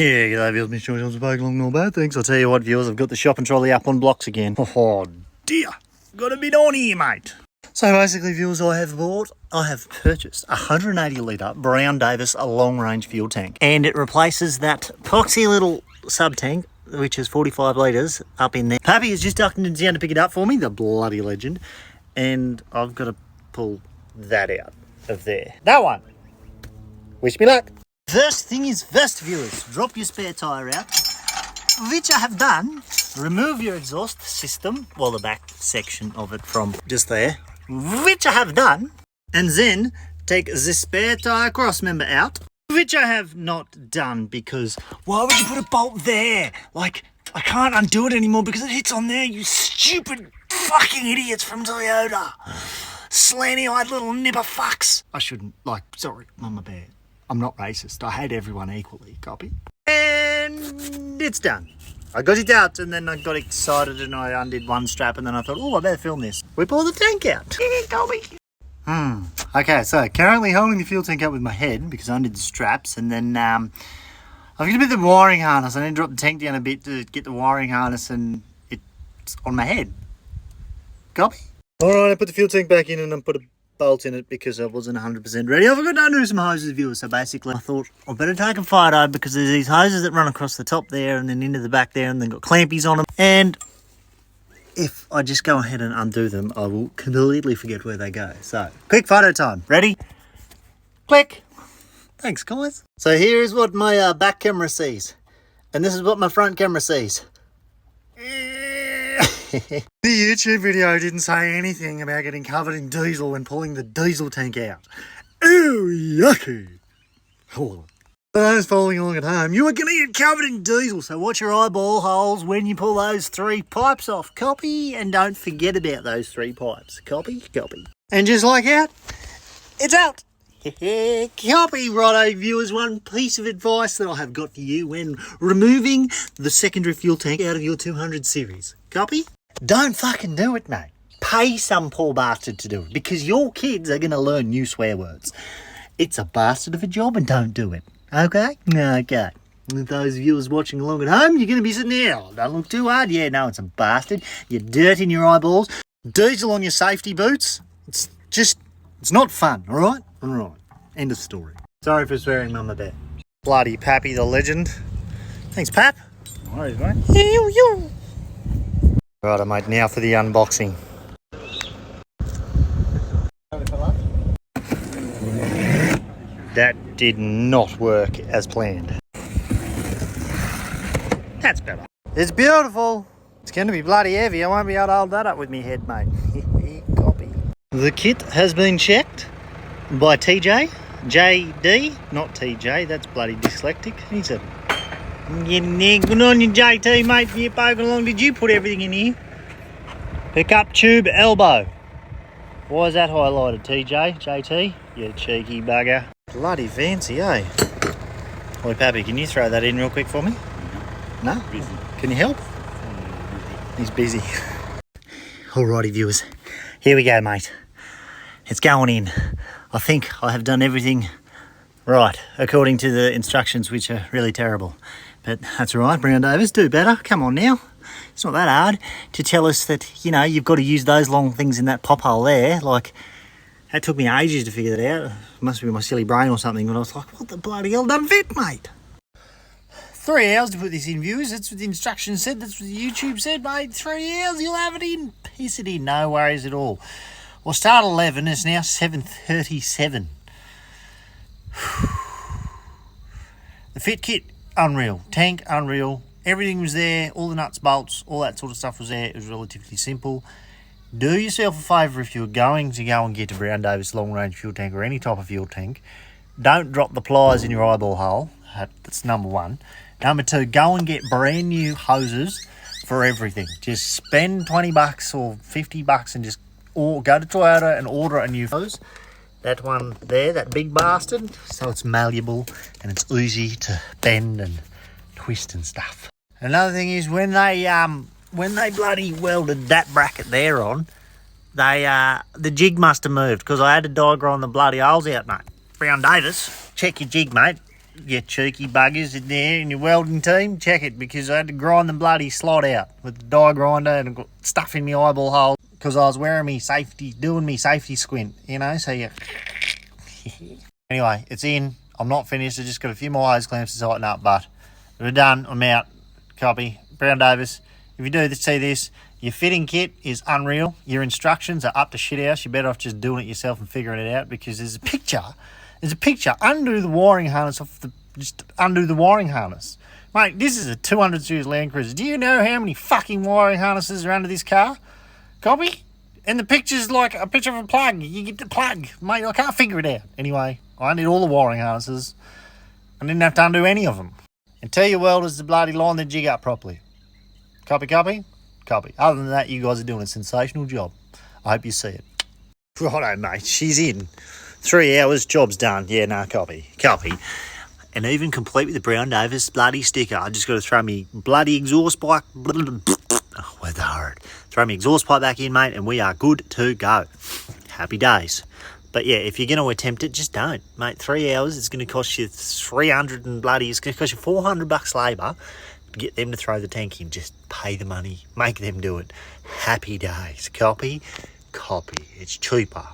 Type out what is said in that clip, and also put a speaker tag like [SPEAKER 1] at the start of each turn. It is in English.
[SPEAKER 1] Yeah, g'day viewers, Mr. John's back along, not bad, thanks. I'll tell you what, viewers, I've got the shopping trolley up on blocks again. Oh dear, got a bit on here, mate. So basically, viewers, I have purchased a 180 litre Brown Davis long range fuel tank, and it replaces that poxy little sub tank, which is 45 litres up in there. Pappy has just ducked down to pick it up for me, the bloody legend, and I've got to pull that out of there. That one. Wish me luck. First thing is first, viewers, drop your spare tyre out, which I have done. Remove your exhaust system, well, the back section of it from just there, which I have done. And then take the spare tyre cross member out, which I have not done because why would you put a bolt there? Like, I can't undo it anymore because it hits on there, you stupid fucking idiots from Toyota. Slanty-eyed little nipper fucks. I shouldn't, sorry, Mama Bear. I'm not racist. I hate everyone equally. Copy? And it's done. I got it out and then I got excited and I undid one strap and then I thought, oh, I better film this. We pulled the tank out. Copy. Okay, so currently holding the fuel tank up with my head because I undid the straps, and then I've got a bit of the wiring harness. I need to drop the tank down a bit to get the wiring harness and it's on my head. Copy? Alright, I put the fuel tank back in and I put a bolt in it because I wasn't 100% ready. I forgot to undo some hoses, viewers, so basically I thought I better take a photo because there's these hoses that run across the top there and then into the back there and then got clampies on them, and if I just go ahead and undo them I will completely forget where they go. So quick photo time. Ready? Click. Thanks guys. So here is what my back camera sees, and this is what my front camera sees. The YouTube video didn't say anything about getting covered in diesel when pulling the diesel tank out. Ooh, yucky. Oh. For those following along at home, you are going to get covered in diesel, so watch your eyeball holes when you pull those 3 pipes off. Copy? And don't forget about those 3 pipes. Copy? Copy. And just like that, it's out. Copy, righto viewers, one piece of advice that I have got for you when removing the secondary fuel tank out of your 200 series. Copy? Don't fucking do it, mate. Pay some poor bastard to do it because your kids are going to learn new swear words. It's a bastard of a job and don't do it. Okay? Okay. With those viewers watching along at home, you're going to be sitting there. Oh, don't look too hard. Yeah, no, it's a bastard. You're dirt in your eyeballs. Diesel on your safety boots. It's not fun, all right? All right. End of story. Sorry for swearing, Mama Bear. Bloody Pappy the legend. Thanks, Pap.
[SPEAKER 2] No worries, mate.
[SPEAKER 1] Yo. Righto, mate, now for the unboxing. That did not work as planned. That's better. It's beautiful. It's going to be bloody heavy. I won't be able to hold that up with me head, mate. Copy. The kit has been checked by TJ. JD, not TJ, that's bloody dyslexic. He said, getting there. Good on you, JT, mate, for you poking along. Did you put everything in here? Pick up tube elbow. Why is that highlighted, TJ? JT? You cheeky bugger. Bloody fancy, eh? Oi, Pappy, can you throw that in real quick for me? No?
[SPEAKER 2] Busy.
[SPEAKER 1] Can you help? He's busy. Alrighty, viewers. Here we go, mate. It's going in. I think I have done everything right, according to the instructions, which are really terrible. But that's all right, Brown Davis, do better. Come on now. It's not that hard to tell us that, you know, you've got to use those long things in that pop hole there. Like, that took me ages to figure that out. It must be my silly brain or something. But I was like, what the bloody hell doesn't fit, mate? 3 hours to put this in, viewers. That's what the instructions said. That's what YouTube said, mate. 3 hours, you'll have it in. Piss it in, no worries at all. We'll start at 11, it's now 7:37. The fit kit, unreal. Tank, unreal. Everything was there, all the nuts, bolts, all that sort of stuff was there. It was relatively simple. Do yourself a favour if you're going to go and get a Brown Davis long range fuel tank or any type of fuel tank. Don't drop the pliers in your eyeball hole. That's number 1. Number 2, go and get brand new hoses for everything. Just spend $20 or $50 and just or go to Toyota and order a new hose. That one there, that big bastard, so it's malleable and it's easy to bend and twist and stuff. Another thing is when they bloody welded that bracket there on, the jig must have moved because I had to die grind the bloody holes out, mate. Brown Davis, check your jig, mate. you cheeky buggers in there in your welding team, check it, because I had to grind the bloody slot out with the die grinder and I got stuff in my eyeball hole because I was wearing me safety, doing me safety squint, you know, so you... Anyway, it's in. I'm not finished. I just got a few more hose clamps to tighten up, but we're done. I'm out. Copy. Brown Davis. If you do see this, your fitting kit is unreal. Your instructions are up to shit house. You're better off just doing it yourself and figuring it out, because there's a picture. There's a picture. Undo the wiring harness just undo the wiring harness. Mate, this is a 200 series Land Cruiser. Do you know how many fucking wiring harnesses are under this car? Copy? And the picture's like a picture of a plug. You get the plug. Mate, I can't figure it out. Anyway, I undid all the wiring harnesses. I didn't have to undo any of them. And tell your welders to bloody line their jig up properly. Copy, copy? Copy. Other than that, you guys are doing a sensational job. I hope you see it. Righto, mate. She's in. 3 hours, job's done. Yeah, nah, copy. Copy. And even complete with the Brown Davis bloody sticker. I just got to throw me bloody exhaust pipe. Oh, with the hard. Throw me exhaust pipe back in, mate, and we are good to go. Happy days. But yeah, if you're going to attempt it, just don't, mate. 3 hours, it's going to cost you 300 and bloody, it's going to cost you $400 labour to get them to throw the tank in. Just pay the money, make them do it. Happy days. Copy? Copy. It's cheaper.